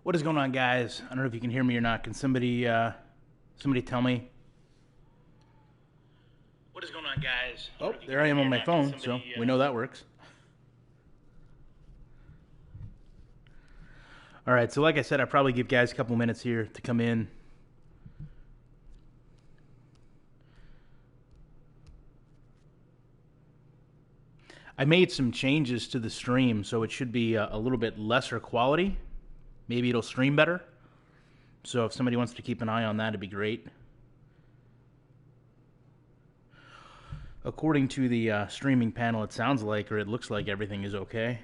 What is going on, guys? I don't know if you can hear me or not. Can somebody tell me? What is going on, guys? Oh, there I am on my phone, so we know that works. All right, so like I said, I'll probably give guys a couple minutes here to come in. I made some changes to the stream, so it should be a little bit lesser quality. Maybe it'll stream better. So if somebody wants to keep an eye on that, it'd be great. According to the streaming panel, it sounds like, or it looks like everything is okay.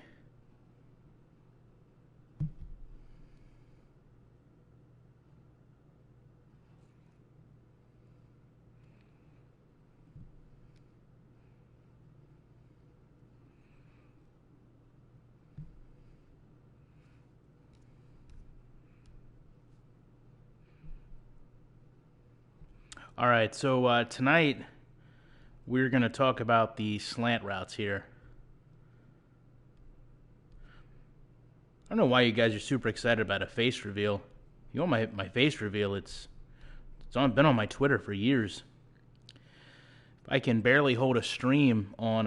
All right, so tonight we're going to talk about the slant routes here. I don't know why you guys are super excited about a face reveal. If you want my face reveal, it's been on my Twitter for years. If I can barely hold a stream on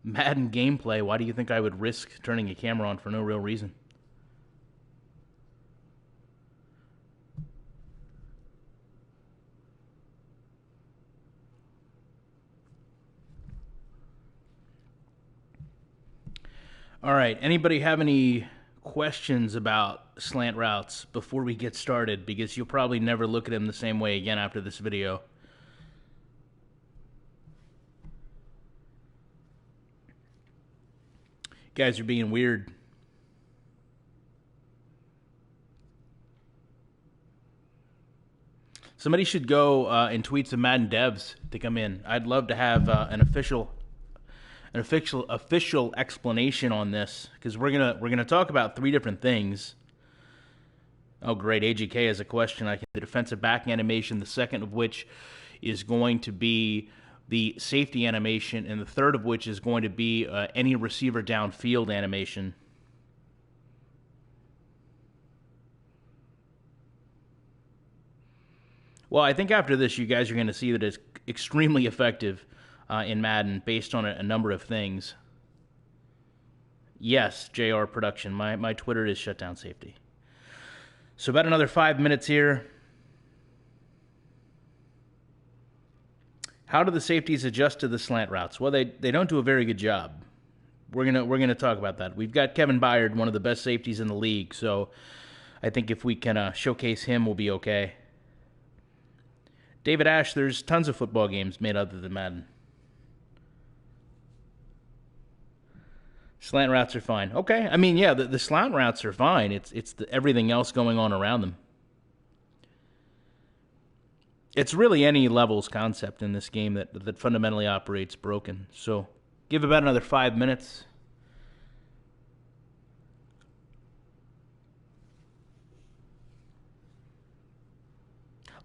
Madden gameplay, why do you think I would risk turning a camera on for no real reason? All right, anybody have any questions about slant routes before we get started? Because you'll probably never look at them the same way again after this video. You guys are being weird. Somebody should go and tweet some Madden devs to come in. I'd love to have an official explanation on this, because we're gonna talk about three different things. Oh, great! AGK has a question. The defensive back animation, the second of which is going to be the safety animation, and the third of which is going to be any receiver downfield animation. Well, I think after this, you guys are going to see that it's extremely effective in Madden based on a number of things. Yes, JR Production. My Twitter is shutdown safety. So about another 5 minutes here. How do the safeties adjust to the slant routes? Well, they don't do a very good job. We're gonna talk about that. We've got Kevin Byard, one of the best safeties in the league, so I think if we can showcase him, we'll be okay. David Ash, there's tons of football games made other than Madden. Slant routes are fine. Okay, I mean, yeah, the slant routes are fine. It's everything else going on around them. It's really any levels concept in this game that fundamentally operates broken. So give about another 5 minutes.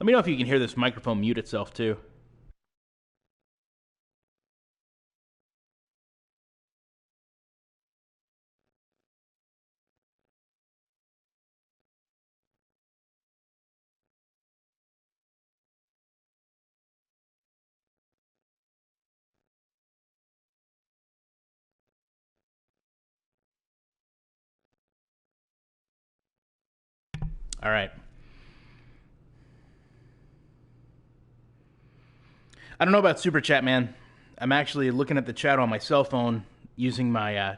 Let me know if you can hear this microphone mute itself too. All right. I don't know about Super Chat, man. I'm actually looking at the chat on my cell phone using my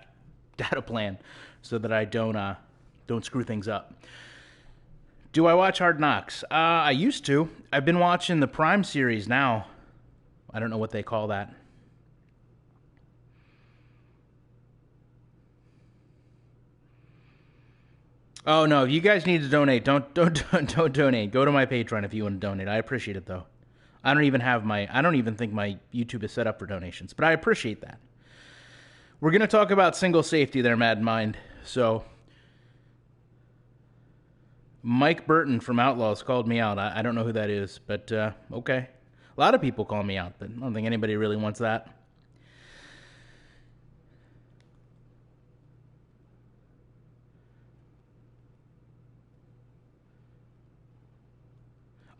data plan so that I don't screw things up. Do I watch Hard Knocks? I used to. I've been watching the Prime series now. I don't know what they call that. Oh no! If you guys need to donate, don't donate. Go to my Patreon if you want to donate. I appreciate it though. I don't even think my YouTube is set up for donations, but I appreciate that. We're going to talk about single safety there, Mad Mind. So, Mike Burton from Outlaws called me out. I don't know who that is, but okay. A lot of people call me out, but I don't think anybody really wants that.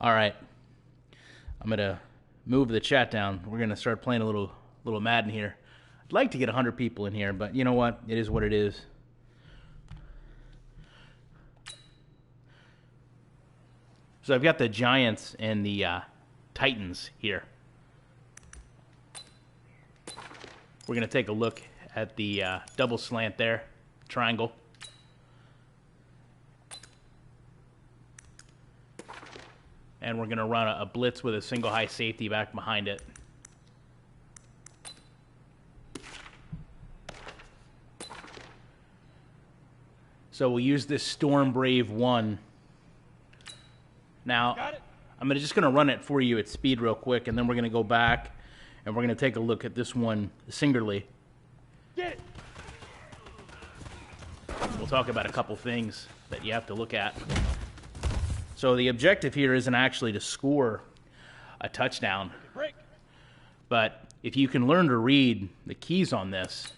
All right. I'm going to move the chat down. We're going to start playing a little Madden here. I'd like to get 100 people in here, but you know what? It is what it is. So I've got the Giants and the Titans here. We're going to take a look at the double slant there, triangle. And we're going to run a blitz with a single high safety back behind it. So we'll use this Storm Brave 1. Now, I'm just going to run it for you at speed real quick, and then we're going to go back, and we're going to take a look at this one singularly. Get it. We'll talk about a couple things that you have to look at. So the objective here isn't actually to score a touchdown, but if you can learn to read the keys on this.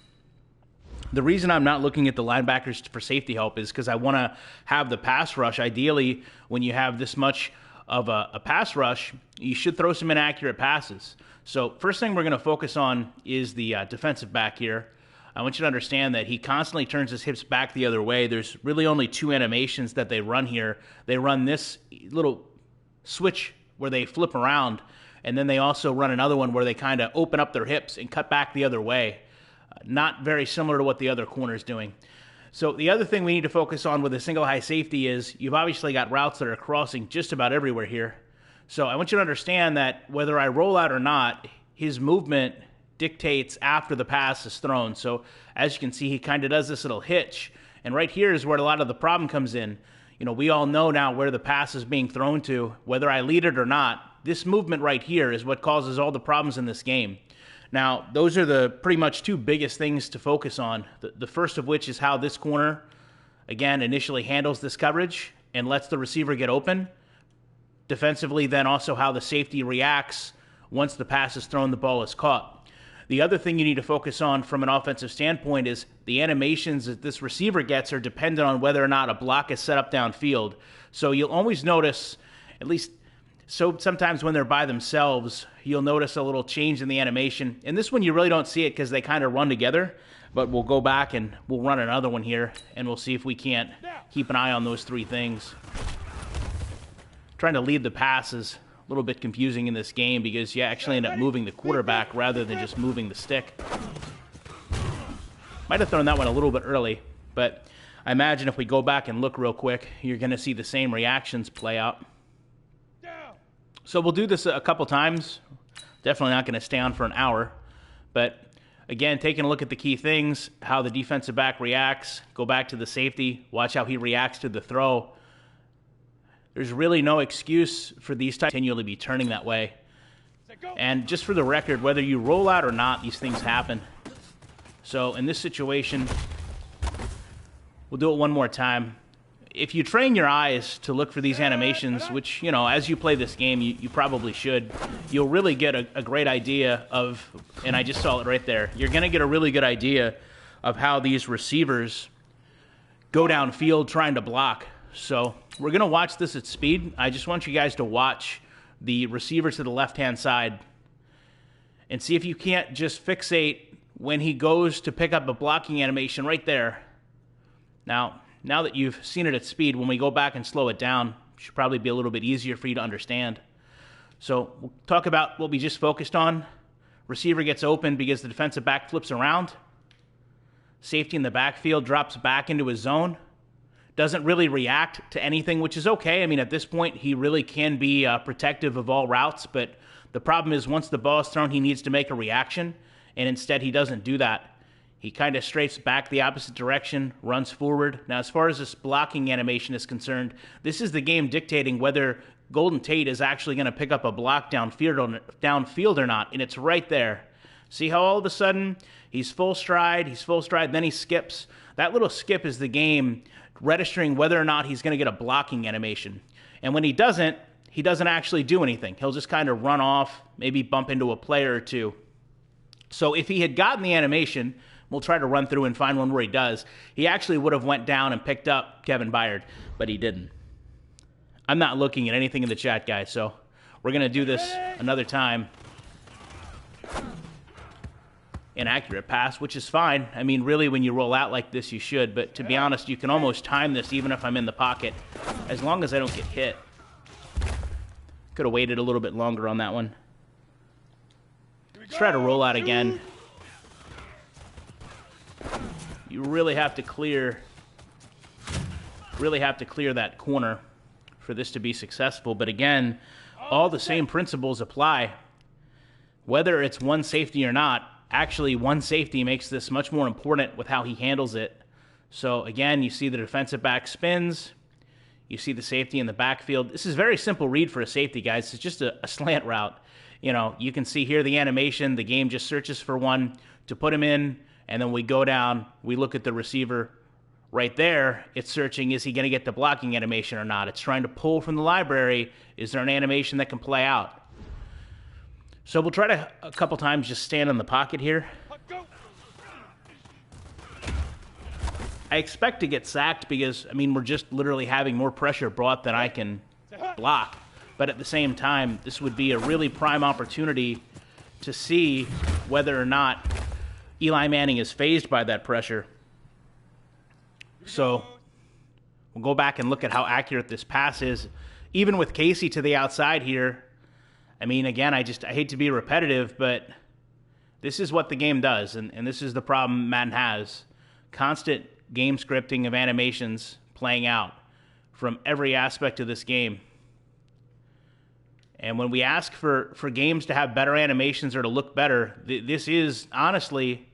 The reason I'm not looking at the linebackers for safety help is because I want to have the pass rush. Ideally, when you have this much of a pass rush, you should throw some inaccurate passes. So first thing we're going to focus on is the defensive back here. I want you to understand that he constantly turns his hips back the other way. There's really only two animations that they run here. They run this little switch where they flip around, and then they also run another one where they kind of open up their hips and cut back the other way. Not very similar to what the other corner is doing. So the other thing we need to focus on with a single high safety is you've obviously got routes that are crossing just about everywhere here. So I want you to understand that whether I roll out or not, his movement dictates after the pass is thrown. So as you can see, he kind of does this little hitch. And right here is where a lot of the problem comes in. You know, we all know now where the pass is being thrown to, whether I lead it or not. This movement right here is what causes all the problems in this game. Now, those are the pretty much two biggest things to focus on. The first of which is how this corner, again, initially handles this coverage and lets the receiver get open. Defensively, then also how the safety reacts once the pass is thrown, the ball is caught. The other thing you need to focus on from an offensive standpoint is the animations that this receiver gets are dependent on whether or not a block is set up downfield. So you'll always notice, at least sometimes when they're by themselves, you'll notice a little change in the animation. And this one you really don't see it because they kind of run together. But we'll go back and we'll run another one here, and we'll see if we can't keep an eye on those three things. Trying to lead the pass is a little bit confusing in this game because you actually end up moving the quarterback rather than just moving the stick. Might have thrown that one a little bit early, but I imagine if we go back and look real quick, you're going to see the same reactions play out. So we'll do this a couple times. Definitely not going to stay on for an hour. But again, taking a look at the key things, how the defensive back reacts, go back to the safety, watch how he reacts to the throw. There's really no excuse for these to continually be turning that way. And just for the record, whether you roll out or not, these things happen. So in this situation, we'll do it one more time. If you train your eyes to look for these animations, which, you know, as you play this game, you probably should, you'll really get a great idea of, and I just saw it right there, you're going to get a really good idea of how these receivers go downfield trying to block. So we're going to watch this at speed. I just want you guys to watch the receiver to the left-hand side and see if you can't just fixate when he goes to pick up a blocking animation right there. Now that you've seen it at speed, when we go back and slow it down, it should probably be a little bit easier for you to understand. So we'll talk about what we just focused on. Receiver gets open because the defensive back flips around. Safety in the backfield drops back into his zone. Doesn't really react to anything, which is okay. I mean, at this point, he really can be protective of all routes, but the problem is once the ball is thrown, he needs to make a reaction, and instead he doesn't do that. He kind of strafes back the opposite direction, runs forward. Now, as far as this blocking animation is concerned, this is the game dictating whether Golden Tate is actually going to pick up a block downfield or not, and it's right there. See how all of a sudden he's full stride, then he skips. That little skip is the game registering whether or not he's going to get a blocking animation. And when he doesn't actually do anything. He'll just kind of run off, maybe bump into a player or two. So if he had gotten the animation, we'll try to run through and find one where he does, he actually would have went down and picked up Kevin Byard, but he didn't. I'm not looking at anything in the chat, guys, so we're going to do this another time. Inaccurate pass, which is fine. I mean, really, when you roll out like this, you should. But to be honest, you can almost time this even if I'm in the pocket, as long as I don't get hit. Could have waited a little bit longer on that one. Let's try to roll out again. You really have to clear that corner for this to be successful. But again, all the same principles apply. Whether it's one safety or not, actually one safety makes this much more important with how he handles it. So again, you see the defensive back spins. You see the safety in the backfield. This is a very simple read for a safety, guys. It's just a slant route. You know, you can see here the animation. The game just searches for one to put him in, and then we go down. We look at the receiver right there. It's searching, is he going to get the blocking animation or not? It's trying to pull from the library. Is there an animation that can play out? So we'll try to, a couple times, just stand in the pocket here. I expect to get sacked because, I mean, we're just literally having more pressure brought than I can block. But at the same time, this would be a really prime opportunity to see whether or not Eli Manning is fazed by that pressure. So we'll go back and look at how accurate this pass is. Even with Casey to the outside here, I mean, again, I hate to be repetitive, but this is what the game does, and this is the problem Madden has. Constant game scripting of animations playing out from every aspect of this game. And when we ask for games to have better animations or to look better, this is honestly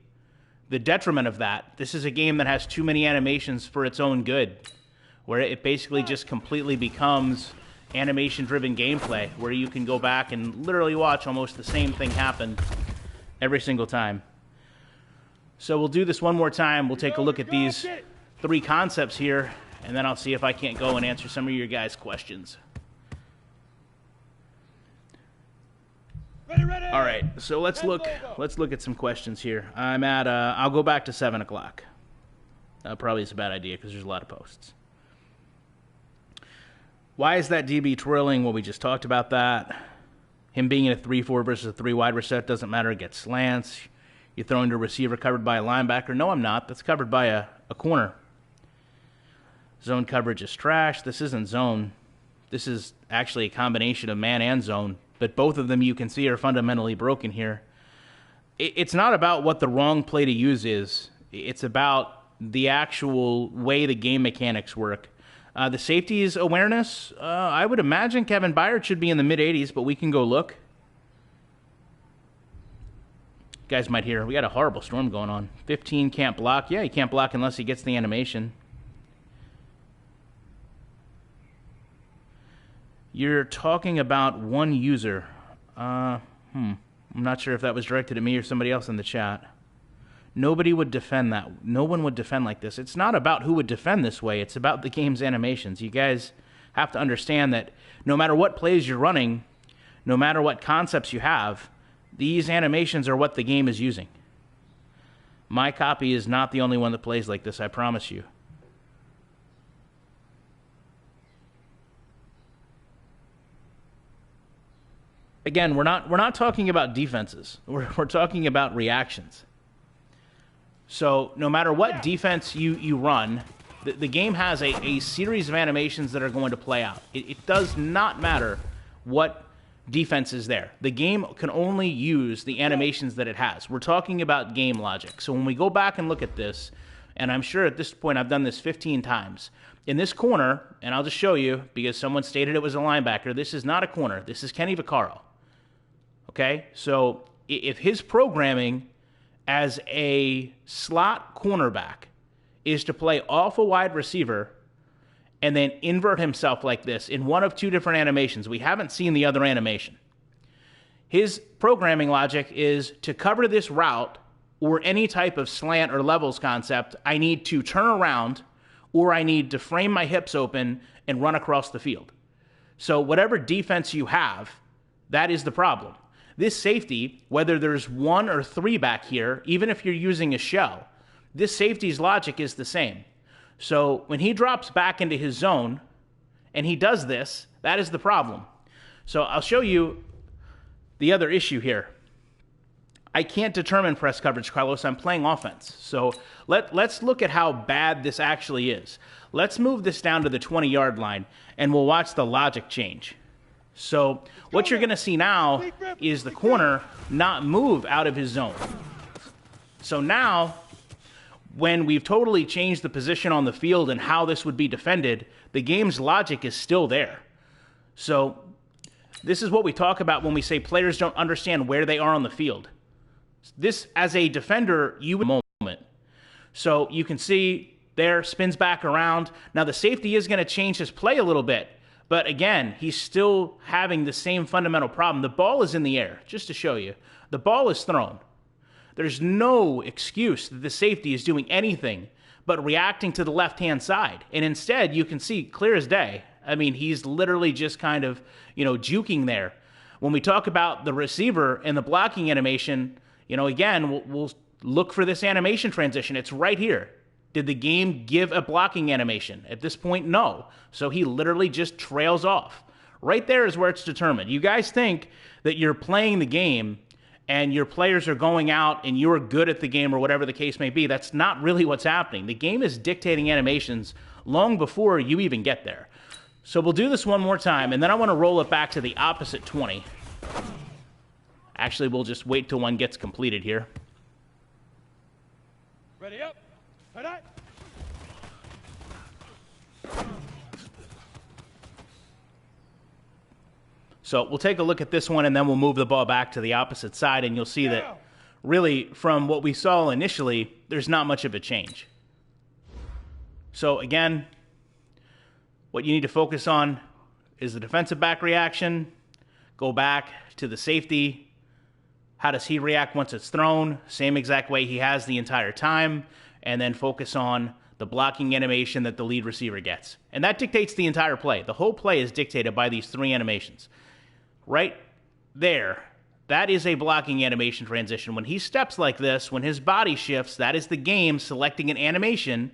the detriment of that. This is a game that has too many animations for its own good, where it basically just completely becomes animation-driven gameplay, where you can go back and literally watch almost the same thing happen every single time. So we'll do this one more time. We'll take a look at these three concepts here, and then I'll see if I can't go and answer some of your guys' questions. All right, so let's look at some questions here. I'm at I'll go back to 7 o'clock. Probably is a bad idea because there's a lot of posts. Why is that DB twirling? Well, we just talked about that. Him being in a 3-4 versus a 3-wide reset doesn't matter. It gets slants. You're throwing to a receiver covered by a linebacker. No, I'm not. That's covered by a corner. Zone coverage is trash. This isn't zone. This is actually a combination of man and zone. But both of them you can see are fundamentally broken here. It's not about what the wrong play to use is. It's about the actual way the game mechanics work. The safety's awareness, I would imagine Kevin Byard should be in the mid-80s, but we can go look. You guys might hear, we got a horrible storm going on. 15 can't block. Yeah, he can't block unless he gets the animation. You're talking about one user. I'm not sure if that was directed at me or somebody else in the chat. Nobody would defend that. No one would defend like this. It's not about who would defend this way. It's about the game's animations. You guys have to understand that no matter what plays you're running, no matter what concepts you have, these animations are what the game is using. My copy is not the only one that plays like this, I promise you. Again, we're not talking about defenses. We're talking about reactions. So no matter what defense you run, the game has a series of animations that are going to play out. It does not matter what defense is there. The game can only use the animations that it has. We're talking about game logic. So when we go back and look at this, and I'm sure at this point I've done this 15 times, in this corner, and I'll just show you because someone stated it was a linebacker, this is not a corner. This is Kenny Vaccaro. Okay? So if his programming as a slot cornerback is to play off a wide receiver and then invert himself like this in one of two different animations. We haven't seen the other animation. His programming logic is to cover this route or any type of slant or levels concept, I need to turn around or I need to frame my hips open and run across the field. So whatever defense you have, that is the problem. This safety, whether there's one or three back here, even if you're using a shell, this safety's logic is the same. So when he drops back into his zone and he does this, That is the problem. So I'll show you the other issue here. I can't determine press coverage, Carlos. I'm playing offense. So let's look at how bad this actually is. Let's move this down to the 20-yard line, and we'll watch the logic change. So what you're going to see now is the corner not move out of his zone. So now, when we've totally changed the position on the field and how this would be defended, the game's logic is still there. So this is what we talk about when we say players don't understand where they are on the field. This, as a defender, you would moment. So you can see there, spins back around. Now the safety is going to change his play a little bit. But again, he's still having the same fundamental problem. The ball is in the air, just to show you. The ball is thrown. There's no excuse that the safety is doing anything but reacting to the left-hand side. And instead, you can see clear as day. I mean, he's literally just kind of, juking there. When we talk about the receiver and the blocking animation, again, we'll look for this animation transition. It's right here. Did the game give a blocking animation? At this point, no. So he literally just trails off. Right there is where it's determined. You guys think that you're playing the game and your players are going out and you're good at the game or whatever the case may be. That's not really what's happening. The game is dictating animations long before you even get there. So we'll do this one more time, and then I want to roll it back to the opposite 20. Actually, we'll just wait till one gets completed here. Ready up. Ready. So we'll take a look at this one, and then we'll move the ball back to the opposite side, and you'll see that really from what we saw initially, there's not much of a change. So again, what you need to focus on is the defensive back reaction. Go back to the safety. How does he react once it's thrown? Same exact way he has the entire time. And then focus on the blocking animation that the lead receiver gets. And that dictates the entire play. The whole play is dictated by these three animations. Right there, that is a blocking animation transition. When he steps like this, when his body shifts, that is the game selecting an animation,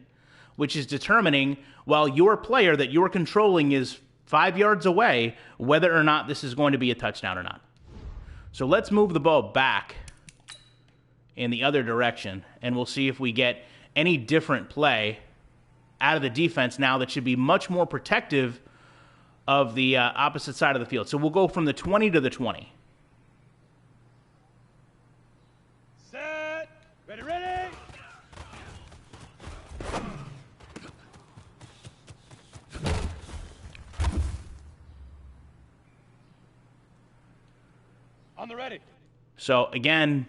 which is determining, while your player that you're controlling is 5 yards away, whether or not this is going to be a touchdown or not. So let's move the ball back in the other direction, and we'll see if we get any different play out of the defense now that should be much more protective of the opposite side of the field. So we'll go from the 20 to the 20. Set. Ready. On the ready. So again,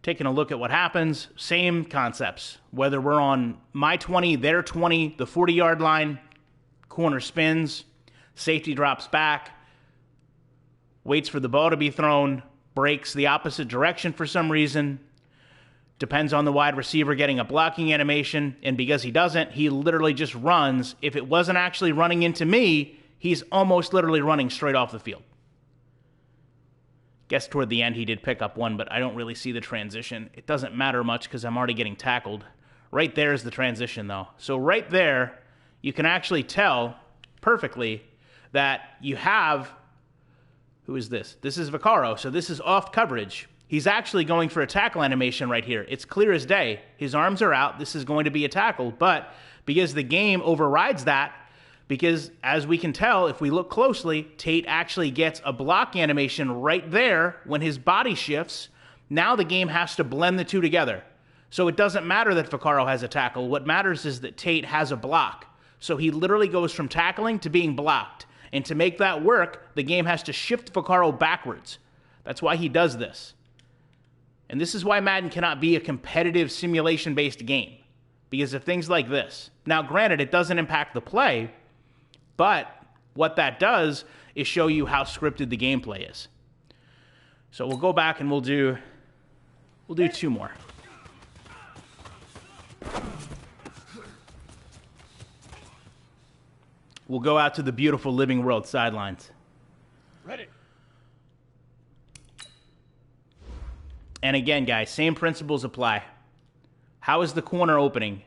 taking a look at what happens, same concepts. Whether we're on my 20, their 20, the 40-yard line, corner spins, safety drops back, waits for the ball to be thrown, breaks the opposite direction for some reason, depends on the wide receiver getting a blocking animation, and because he doesn't, he literally just runs. If it wasn't actually running into me, he's almost literally running straight off the field. Guess toward the end he did pick up one, but I don't really see the transition. It doesn't matter much because I'm already getting tackled. Right there is the transition, though. So right there, you can actually tell perfectly that you have... Who is this? This is Vaccaro, so this is off coverage. He's actually going for a tackle animation right here. It's clear as day. His arms are out. This is going to be a tackle, but because the game overrides that, because as we can tell, if we look closely, Tate actually gets a block animation right there when his body shifts. Now the game has to blend the two together. So it doesn't matter that Vaccaro has a tackle. What matters is that Tate has a block. So he literally goes from tackling to being blocked. And to make that work, the game has to shift Vaccaro backwards. That's why he does this. And this is why Madden cannot be a competitive simulation-based game, because of things like this. Now, granted, it doesn't impact the play, but what that does is show you how scripted the gameplay is. So we'll go back and we'll do two more. We'll go out to the beautiful Living World sidelines. Ready. And again, guys, same principles apply. How is the corner opening?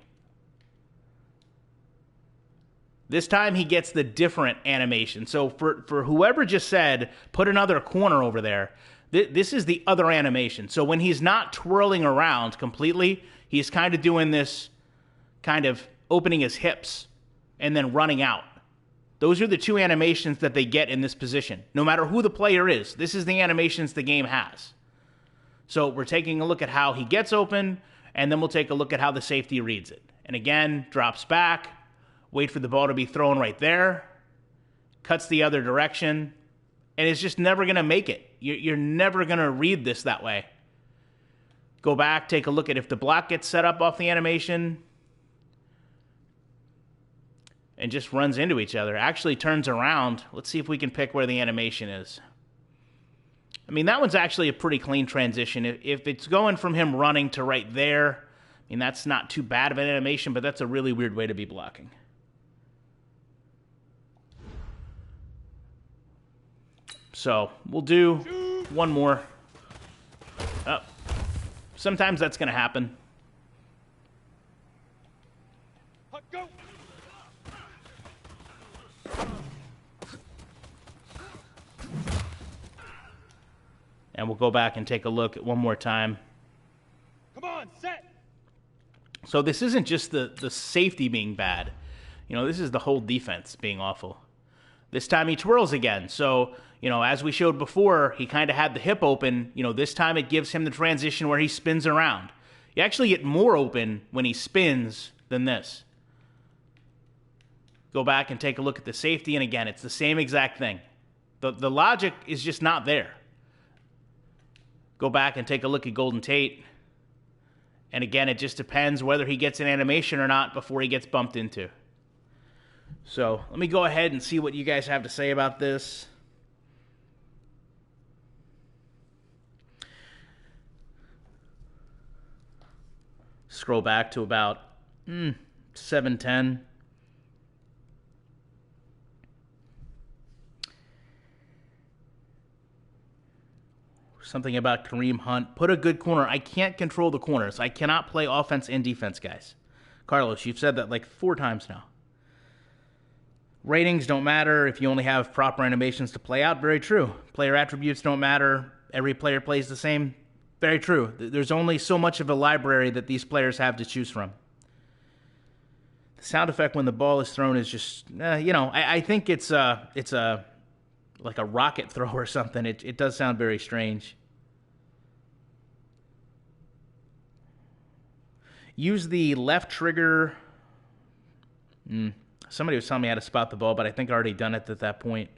This time he gets the different animation. So for whoever just said, put another corner over there, this is the other animation. So when he's not twirling around completely, he's kind of doing this, kind of opening his hips and then running out. Those are the two animations that they get in this position. No matter who the player is, this is the animations the game has. So we're taking a look at how he gets open, and then we'll take a look at how the safety reads it. And again, drops back, wait for the ball to be thrown right there, cuts the other direction, and it's just never going to make it. You're never going to read this that way. Go back, take a look at if the block gets set up off the animation and just runs into each other. Actually turns around. Let's see if we can pick where the animation is. I mean, that one's actually a pretty clean transition. If it's going from him running to right there, I mean, that's not too bad of an animation, but that's a really weird way to be blocking. So we'll do one more. Oh, sometimes that's going to happen. Go. And we'll go back and take a look at one more time. Come on, set. So this isn't just the safety being bad. You know, this is the whole defense being awful. This time he twirls again. So, you know, as we showed before, he kind of had the hip open. You know, this time it gives him the transition where he spins around. You actually get more open when he spins than this. Go back and take a look at the safety, and again, it's the same exact thing. The logic is just not there. Go back and take a look at Golden Tate. And again, it just depends whether he gets an animation or not before he gets bumped into. So let me go ahead and see what you guys have to say about this. Scroll back to about 7:10. Something about Kareem Hunt. Put a good corner. I can't control the corners. I cannot play offense and defense, guys. Carlos, you've said that like 4 times now. Ratings don't matter if you only have proper animations to play out. Very true. Player attributes don't matter. Every player plays the same. Very true. There's only so much of a library that these players have to choose from. The sound effect when the ball is thrown is just, I think it's like a rocket throw or something. It does sound very strange. Use the left trigger. Somebody was telling me how to spot the ball, but I think I already done it at that point.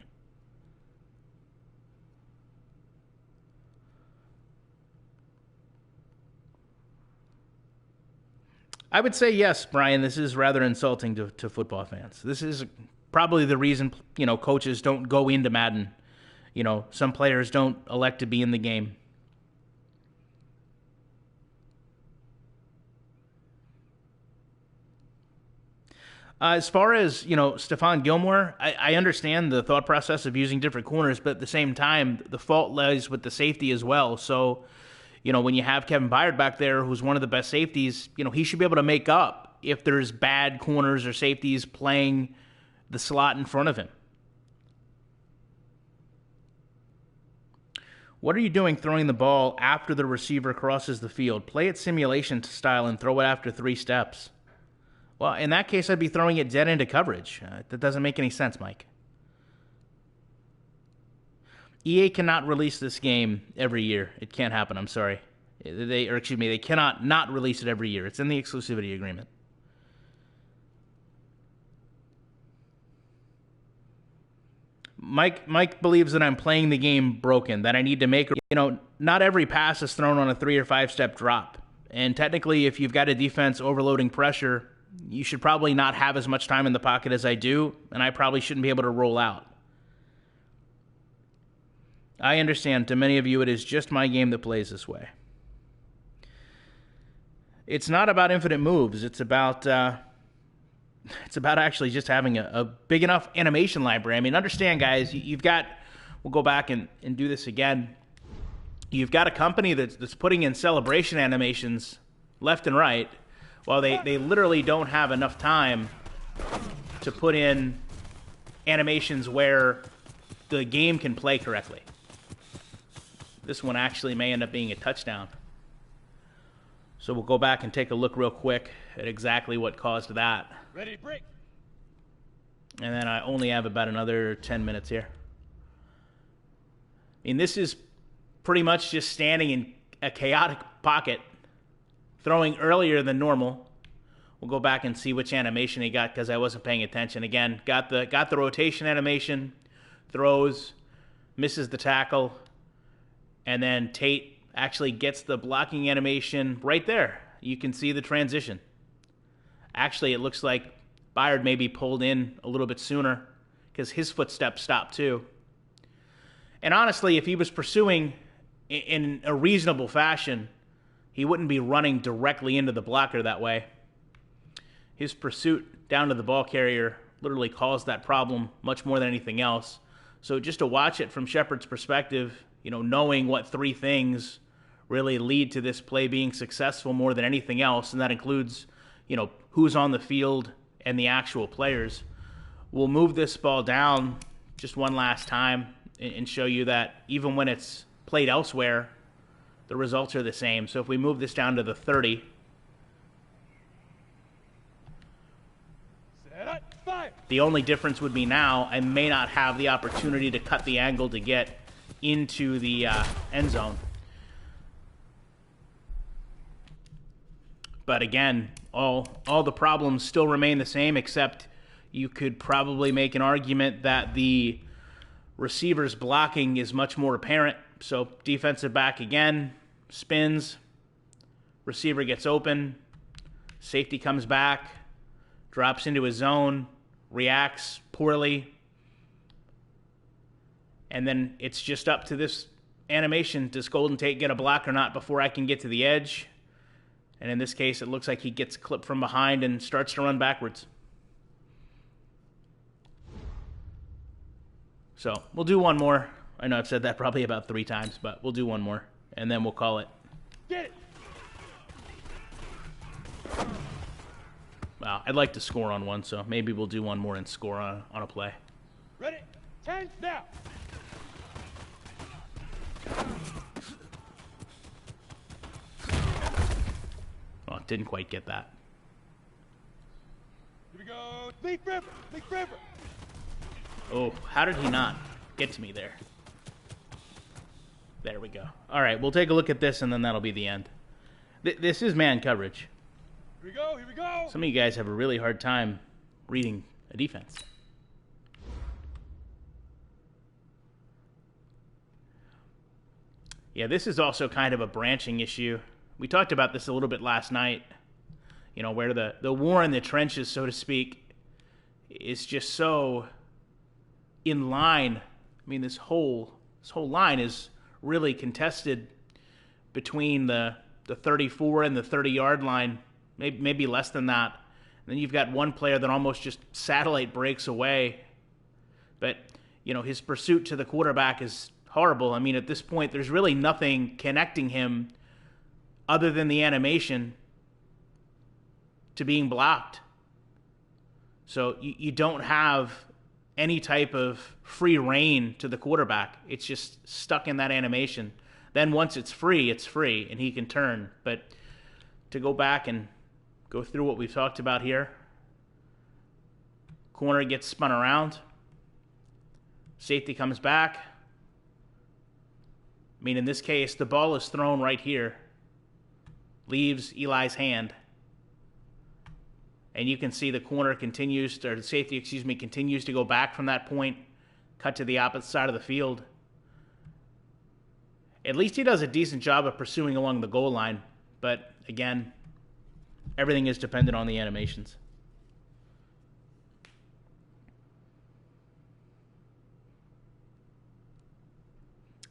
I would say yes, Brian. This is rather insulting to football fans. This is probably the reason, coaches don't go into Madden. Some players don't elect to be in the game. As far as, Stephon Gilmore, I understand the thought process of using different corners, but at the same time, the fault lies with the safety as well. So, when you have Kevin Byard back there, who's one of the best safeties, he should be able to make up if there's bad corners or safeties playing the slot in front of him. What are you doing throwing the ball after the receiver crosses the field? Play it simulation style and throw it after 3 steps. Well, in that case, I'd be throwing it dead into coverage. That doesn't make any sense, Mike. EA cannot release this game every year. It can't happen, I'm sorry. They cannot not release it every year. It's in the exclusivity agreement. Mike believes that I'm playing the game broken, that I need to make, not every pass is thrown on a 3 or 5 step drop. And technically, if you've got a defense overloading pressure, you should probably not have as much time in the pocket as I do, and I probably shouldn't be able to roll out. I understand, to many of you, it is just my game that plays this way. It's not about infinite moves. It's about actually just having a big enough animation library. I mean, understand, guys, you've got, we'll go back and do this again. You've got a company that's putting in celebration animations left and right, while they literally don't have enough time to put in animations where the game can play correctly. This one actually may end up being a touchdown. So we'll go back and take a look real quick at exactly what caused that. Ready to break. And then I only have about another 10 minutes here. I mean, this is pretty much just standing in a chaotic pocket, throwing earlier than normal. We'll go back and see which animation he got because I wasn't paying attention. Again, got the rotation animation, throws, misses the tackle, and then Tate actually gets the blocking animation right there. You can see the transition. Actually, it looks like Byard maybe pulled in a little bit sooner because his footsteps stopped too. And honestly, if he was pursuing in a reasonable fashion, he wouldn't be running directly into the blocker that way. His pursuit down to the ball carrier literally caused that problem much more than anything else. So just to watch it from Shepard's perspective, you know, knowing what three things really lead to this play being successful more than anything else, and that includes, you know, who's on the field and the actual players. We'll move this ball down just one last time and show you that even when it's played elsewhere, the results are the same. So if we move this down to the 30, Set up. Fire. the only difference would be now I may not have the opportunity to cut the angle to get into the end zone. But again, all the problems still remain the same, except you could probably make an argument that the receiver's blocking is much more apparent. So defensive back again, spins, receiver gets open, safety comes back, drops into his zone, reacts poorly, and then it's just up to this animation. Does Golden Tate get a block or not before I can get to the edge? And in this case, it looks like he gets clipped from behind and starts to run backwards. So we'll do one more. I know I've said that probably about 3 times, but we'll do one more, and then we'll call it. Get it. Well, I'd like to score on one, so maybe we'll do one more and score on a play. Ready. 10 now. Well, didn't quite get that. Here we go. Leaf River. Leaf River. Oh, how did he not get to me there? There we go. All right, we'll take a look at this, and then that'll be the end. This is man coverage. Here we go. Here we go. Some of you guys have a really hard time reading a defense. Yeah, this is also kind of a branching issue. We talked about this a little bit last night, you know, where the war in the trenches, so to speak, is just so in line. I mean, this whole line is really contested between the 34 and the 30-yard line, maybe less than that. And then you've got one player that almost just satellite breaks away. But, you know, his pursuit to the quarterback is horrible. I mean, at this point, there's really nothing connecting him other than the animation to being blocked. So you don't have any type of free reign to the quarterback. It's just stuck in that animation. Then once it's free, and he can turn. But to go back and go through what we've talked about here, corner gets spun around, safety comes back. I mean, in this case, the ball is thrown right here, leaves Eli's hand, and you can see the corner continues, or the safety, continues to go back from that point, cut to the opposite side of the field. At least he does a decent job of pursuing along the goal line, but again, everything is dependent on the animations.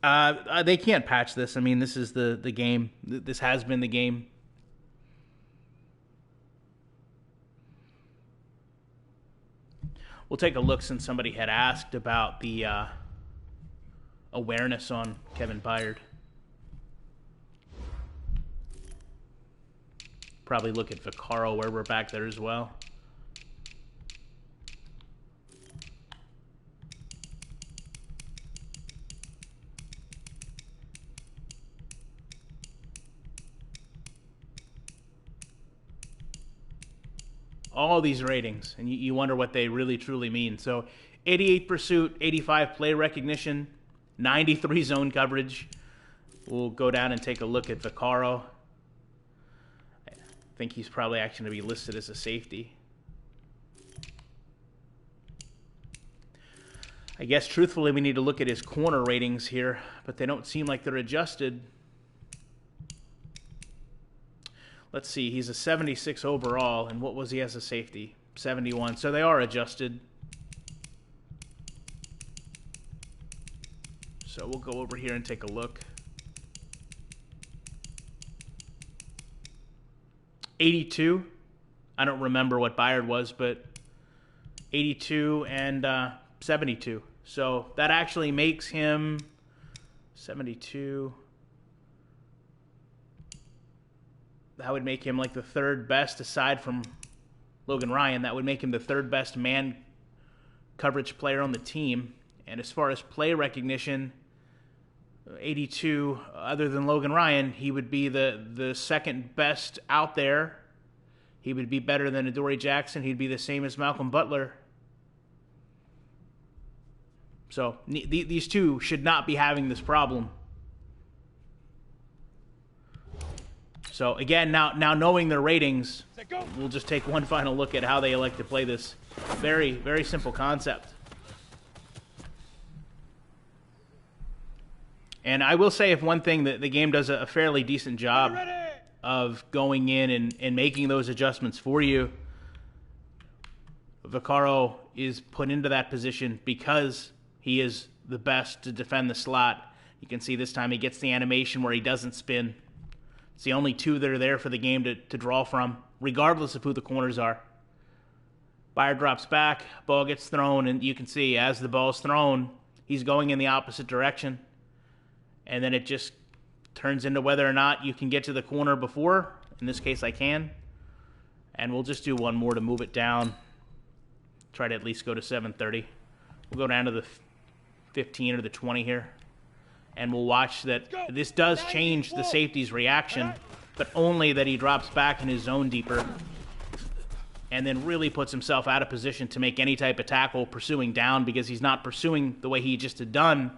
They can't patch this. I mean, this is the game. This has been the game. We'll take a look, since somebody had asked about the awareness on Kevin Byard. Probably look at Vaccaro where we're back there as well. all these ratings, and you wonder what they really truly mean. So 88 pursuit, 85 play recognition, 93 zone coverage. We'll go down and take a look at Vaccaro. I think he's probably actually going to be listed as a safety. I guess truthfully we need to look at his corner ratings here, but they don't seem like they're adjusted. Let's see, he's a 76 overall, and what was he as a safety? 71, so they are adjusted. So we'll go over here and take a look. 82, I don't remember what Byard was, but 82 and 72. So that actually makes him 72. That would make him like the third best aside from Logan Ryan. That would make him the third best man coverage player on the team. And as far as play recognition, 82, other than Logan Ryan, he would be the second best out there. He would be better than Adoree Jackson. He'd be the same as Malcolm Butler. So these two should not be having this problem. So again, now knowing their ratings, we'll just take one final look at how they elect to play this very, very simple concept. And I will say, if one thing, that the game does a fairly decent job of going in and making those adjustments for you. Vaccaro is put into that position because he is the best to defend the slot. You can see this time he gets the animation where he doesn't spin. It's the only two that are there for the game to draw from, regardless of who the corners are. Byard drops back, ball gets thrown, and you can see as the ball's thrown, he's going in the opposite direction. And then it just turns into whether or not you can get to the corner before. In this case, I can. And we'll just do one more to move it down. Try to at least go to 730. We'll go down to the 15 or the 20 here. And we'll watch that this does change the safety's reaction, but only that he drops back in his zone deeper and then really puts himself out of position to make any type of tackle pursuing down, because he's not pursuing the way he just had done.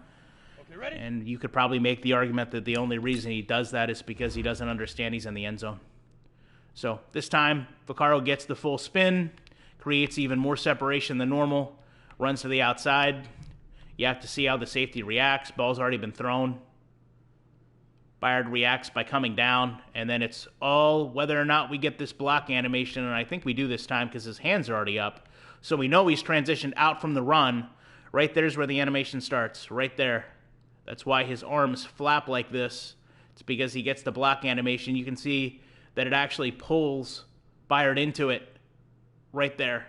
And you could probably make the argument that the only reason he does that is because he doesn't understand he's in the end zone. So this time, Vaccaro gets the full spin, creates even more separation than normal, runs to the outside. You have to see how the safety reacts. Ball's already been thrown. Byard reacts by coming down, and then it's all whether or not we get this block animation, and I think we do this time because his hands are already up. So we know he's transitioned out from the run. Right there's where the animation starts, right there. That's why his arms flap like this. It's because he gets the block animation. You can see that it actually pulls Byard into it right there.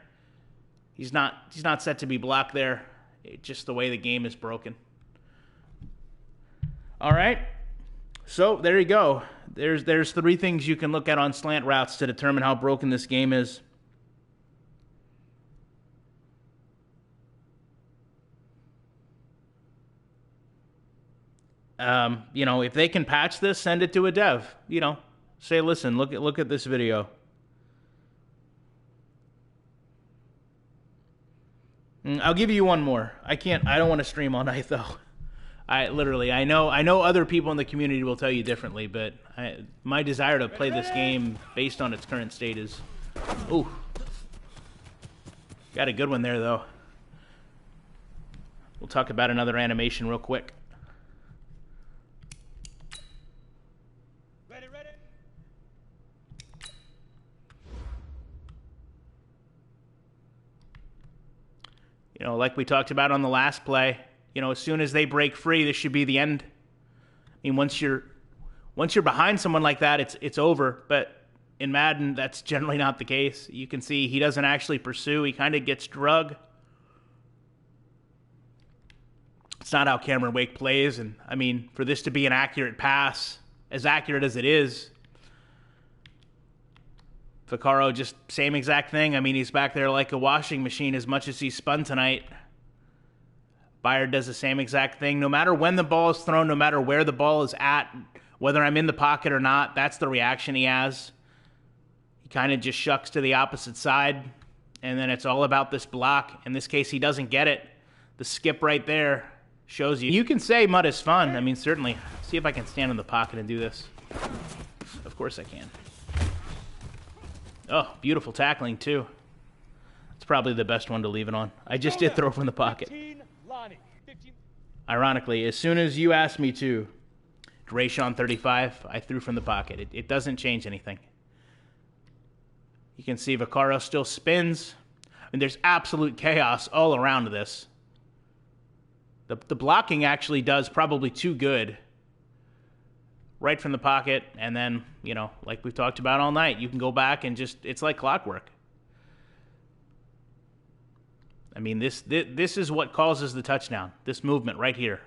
He's not set to be blocked there. It's just the way the game is broken. All right. So there you go. There's three things you can look at on slant routes to determine how broken this game is. If they can patch this, send it to a dev. Say, listen, look at this video. I'll give you one more. I don't want to stream all night though. I know other people in the community will tell you differently, but my desire to play this game based on its current state is, ooh, got a good one there though. We'll talk about another animation real quick. Ready. Like we talked about on the last play, as soon as they break free, this should be the end. I mean, once you're behind someone like that, it's over. But in Madden, that's generally not the case. You can see he doesn't actually pursue. He kind of gets drug. It's not how Cameron Wake plays. And, I mean, for this to be an accurate pass, as accurate as it is, Vaccaro, just same exact thing. I mean, he's back there like a washing machine as much as he spun tonight. Byard does the same exact thing. No matter when the ball is thrown, no matter where the ball is at, whether I'm in the pocket or not, that's the reaction he has. He kind of just shucks to the opposite side, and then it's all about this block. In this case, he doesn't get it. The skip right there shows you. You can say mud is fun. I mean, certainly. See if I can stand in the pocket and do this. Of course I can. Oh, beautiful tackling, too. It's probably the best one to leave it on. I just did throw from the pocket. Ironically, as soon as you asked me to, Drayshawn 35, I threw from the pocket. It doesn't change anything. You can see Vaccaro still spins. I mean, there's absolute chaos all around this. The blocking actually does probably too good. Right from the pocket, and then, you know, like we've talked about all night, you can go back and just, it's like clockwork. I mean, this is what causes the touchdown, this movement right here.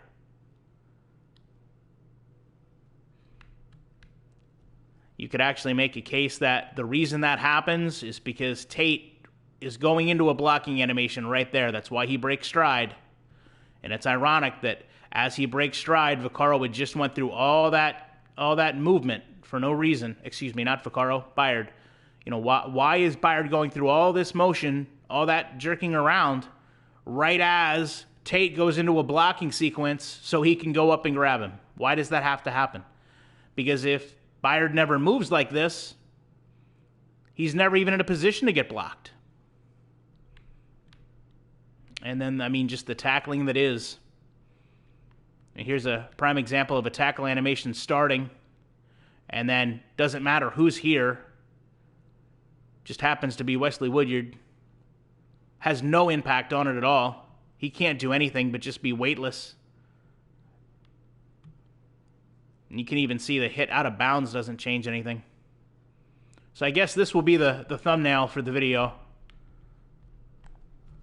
You could actually make a case that the reason that happens is because Tate is going into a blocking animation right there. That's why he breaks stride. And it's ironic that as he breaks stride, Vaccaro had just went through all that movement for no reason. Excuse me, not Vaccaro, Byard. You know, why is Byard going through all this motion, all that jerking around, right as Tate goes into a blocking sequence so he can go up and grab him? Why does that have to happen? Because if Byard never moves like this, he's never even in a position to get blocked. And then, I mean, just the tackling that is. And here's a prime example of a tackle animation starting, and then doesn't matter who's here, just happens to be Wesley Woodyard. Has no impact on it at all. He can't do anything but just be weightless. And you can even see the hit out of bounds doesn't change anything. So I guess this will be the thumbnail for the video.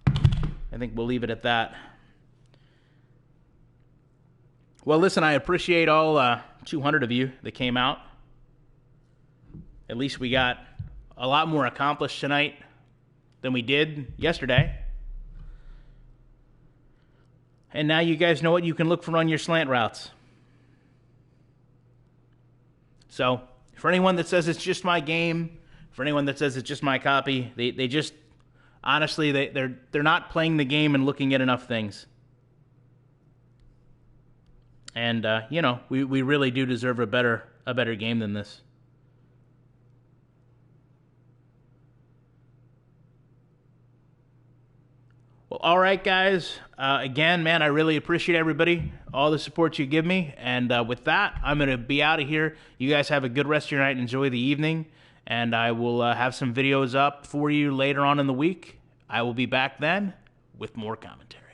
I think we'll leave it at that. Well, listen, I appreciate all 200 of you that came out. At least we got a lot more accomplished tonight than we did yesterday. And now you guys know what you can look for on your slant routes. So, for anyone that says it's just my game, for anyone that says it's just my copy, they just, honestly, they're not playing the game and looking at enough things. And, you know, we really do deserve a better game than this. Well, all right, guys. Again, man, I really appreciate everybody, all the support you give me. And with that, I'm going to be out of here. You guys have a good rest of your night and enjoy the evening. And I will have some videos up for you later on in the week. I will be back then with more commentary.